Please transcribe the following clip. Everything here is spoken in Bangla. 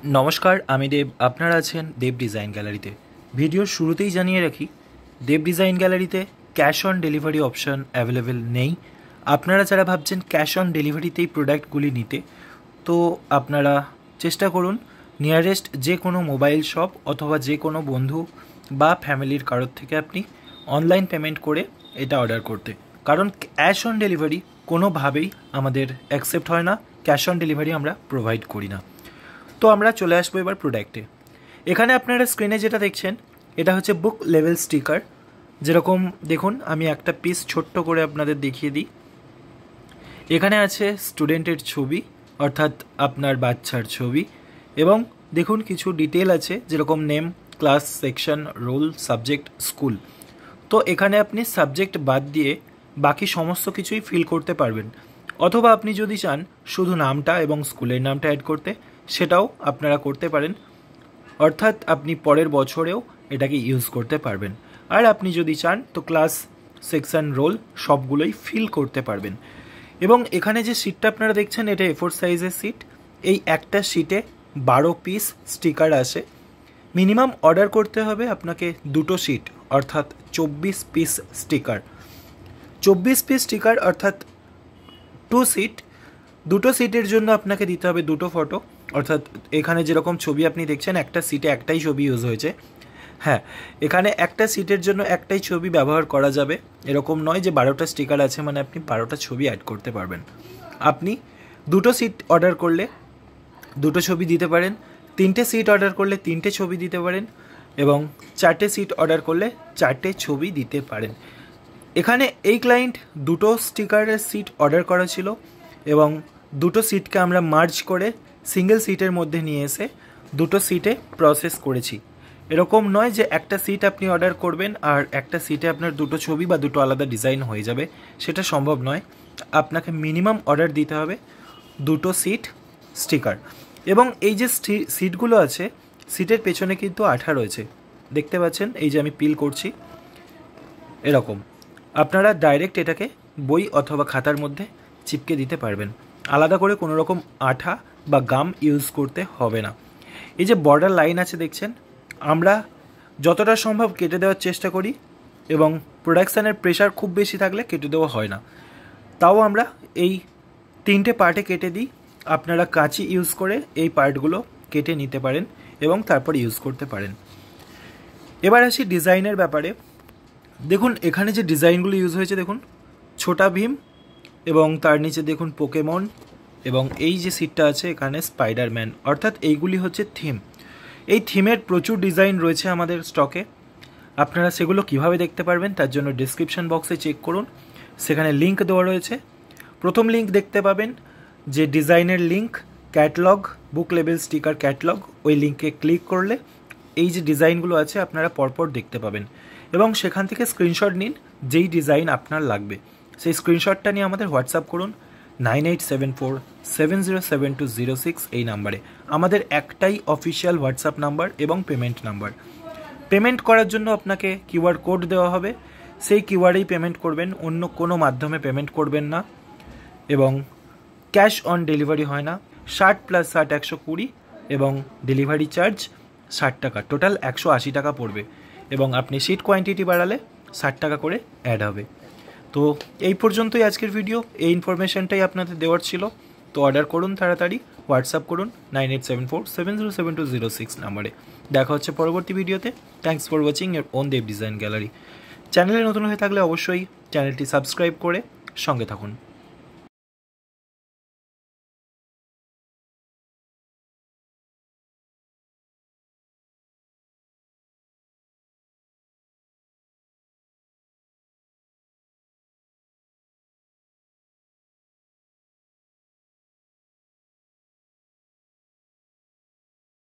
नमस्कार आमी देव आपनारा आছেন देव डिजाइन গ্যালারিতে। ভিডিওর শুরুতেই জানিয়ে রাখি দেব ডিজাইন গ্যালারিতে cash on delivery option available নেই। আপনারা যারা ভাবছেন ক্যাশ অন ডেলিভারিতেই প্রোডাক্টগুলি নিতে, তো আপনারা চেষ্টা করুন নিয়ারেস্ট যে কোনো মোবাইল শপ অথবা যে কোনো বন্ধু বা ফ্যামিলির কারোর থেকে আপনি অনলাইন পেমেন্ট করে এটা অর্ডার করতে, কারণ ক্যাশ অন ডেলিভারি কোনোভাবেই আমাদের অ্যাকসেপ্ট হয় না। ক্যাশ অন ডেলিভারি আমরা প্রোভাইড করি না। তো আমরা চলে আসবো এবার প্রোডাক্টে। এখানে আপনারা স্ক্রিনে যেটা দেখছেন এটা হচ্ছে বুক লেভেল স্টিকার। যেরকম দেখুন আমি একটা পিস ছোট্ট করে আপনাদের দেখিয়ে দিই। এখানে আছে স্টুডেন্টের ছবি, অর্থাৎ আপনার বাচ্চার ছবি, এবং দেখুন কিছু ডিটেল আছে যেরকম name, class, section, roll, subject, school. তো এখানে আপনি সাবজেক্ট বাদ দিয়ে বাকি সমস্ত কিছুই ফিল করতে পারবেন, অথবা আপনি যদি চান শুধু নামটা এবং স্কুলের নামটা অ্যাড করতে সেটাও আপনারা করতে পারেন, অর্থাৎ আপনি পরের বছরেও এটাকে ইউজ করতে পারবেন। আর আপনি যদি চান তো ক্লাস, সেকশন, রোল সবগুলোই ফিল করতে পারবেন। এবং এখানে যে সিটটা আপনারা দেখছেন এটা A4 সাইজের সিট। এই একটা সিটে 12 পিস স্টিকার আসে। মিনিমাম অর্ডার করতে হবে আপনাকে দুটো সিট, অর্থাৎ 24 পিস স্টিকার। 24 পিস স্টিকার অর্থাৎ 2 সিট। দুটো সিটের জন্য আপনাকে দিতে হবে দুটো ফটো, অর্থাৎ এখানে যেরকম ছবি আপনি দেখছেন একটা সিটে একটাই ছবি ইউজ হয়েছে। হ্যাঁ, এখানে একটা সিটের জন্য একটাই ছবি ব্যবহার করা যাবে, এরকম নয় যে 12টা স্টিকার আছে মানে আপনি 12টা ছবি অ্যাড করতে পারবেন। আপনি দুটো সিট অর্ডার করলে দুটো ছবি দিতে পারেন, 3টে সিট অর্ডার করলে 3টে ছবি দিতে পারেন, এবং 4টে সিট অর্ডার করলে 4টে ছবি দিতে পারেন। এখানে এই ক্লায়েন্ট দুটো স্টিকারের সিট অর্ডার করা ছিল এবং দুটো সিটকে আমরা মার্জ করে সিঙ্গেল সিটের মধ্যে নিয়ে এসে দুটো সিটে প্রসেস করেছি। এরকম নয় যে একটা সিট আপনি অর্ডার করবেন আর একটা সিটে আপনার দুটো ছবি বা দুটো আলাদা ডিজাইন হয়ে যাবে, সেটা সম্ভব নয়। আপনাকে মিনিমাম অর্ডার দিতে হবে দুটো সিট স্টিকার। এবং এই যে সিটগুলো আছে সিটের পেছনে কিন্তু আঠা রয়েছে, দেখতে পাচ্ছেন, এই যে আমি পিল করছি এরকম। আপনারা ডাইরেক্ট এটাকে বই অথবা খাতার মধ্যে চিপকে দিতে পারবেন, আলাদা করে কোনো রকম আঠা বা গাম ইউজ করতে হবে না। এই যে বর্ডার লাইন আছে দেখছেন, আমরা যতটা সম্ভব কেটে দেওয়ার চেষ্টা করি, এবং প্রোডাকশানের প্রেশার খুব বেশি থাকলে কেটে দেওয়া হয় না, তাও আমরা এই 3টে পার্টে কেটে দিই। আপনারা কাঁচি ইউজ করে এই পার্টগুলো কেটে নিতে পারেন এবং তারপর ইউজ করতে পারেন। এবার আসি ডিজাইনের ব্যাপারে। দেখুন এখানে যে ডিজাইনগুলো ইউজ হয়েছে, দেখুন ছোটা ভীম, এবং তার নিচে দেখুন পোকেমন, এবং এই যে সিটটা আছে এখানে স্পাইডারম্যান, অর্থাৎ এইগুলি হচ্ছে থিম। এই থিমের প্রচুর ডিজাইন রয়েছে আমাদের স্টকে। আপনারা সেগুলো কিভাবে দেখতে পারবেন তার জন্য ডেসক্রিপশন বক্সে চেক করুন, সেখানে লিঙ্ক দেওয়া রয়েছে। প্রথম লিঙ্ক দেখতে পাবেন যে ডিজাইনের লিঙ্ক, ক্যাটলগ, বুক লেভেল স্টিকার ক্যাটলগ। ওই লিঙ্কে ক্লিক করলে এই যে ডিজাইনগুলো আছে আপনারা পরপর দেখতে পাবেন, এবং সেখান থেকে স্ক্রিনশট নিন যেই ডিজাইন আপনার লাগবে। সেই স্ক্রিনশটটা নিয়ে আমাদের হোয়াটসঅ্যাপ করুন 9874707206 এই নাম্বারে। আমাদের একটাই অফিসিয়াল হোয়াটসঅ্যাপ নাম্বার এবং পেমেন্ট নাম্বার। পেমেন্ট করার জন্য আপনাকে কিউআর কোড দেওয়া হবে, সেই কিউআরেই পেমেন্ট করবেন, অন্য কোনো মাধ্যমে পেমেন্ট করবেন না। এবং ক্যাশ অন ডেলিভারি হয় না। 60 + 60 120, এবং ডেলিভারি চার্জ 60 টাকা, টোটাল 180 টাকা পড়বে। এবং আপনি সিট কোয়ান্টিটি বাড়ালে 60 টাকা করে অ্যাড হবে। তো এই পর্যন্তই আজকের ভিডিও, এই ইনফরমেশনটাই আপনাদের দেওয়ার ছিল। তো অর্ডার করুন তাড়াতাড়ি, হোয়াটসঅ্যাপ করুন 9874707206 নাম্বারে। দেখা হচ্ছে পরবর্তী ভিডিওতে। Thanks for watching your own Dev design gallery. চ্যানেলে নতুন হয়ে থাকলে অবশ্যই চ্যানেলটি সাবস্ক্রাইব করে সঙ্গে থাকুন।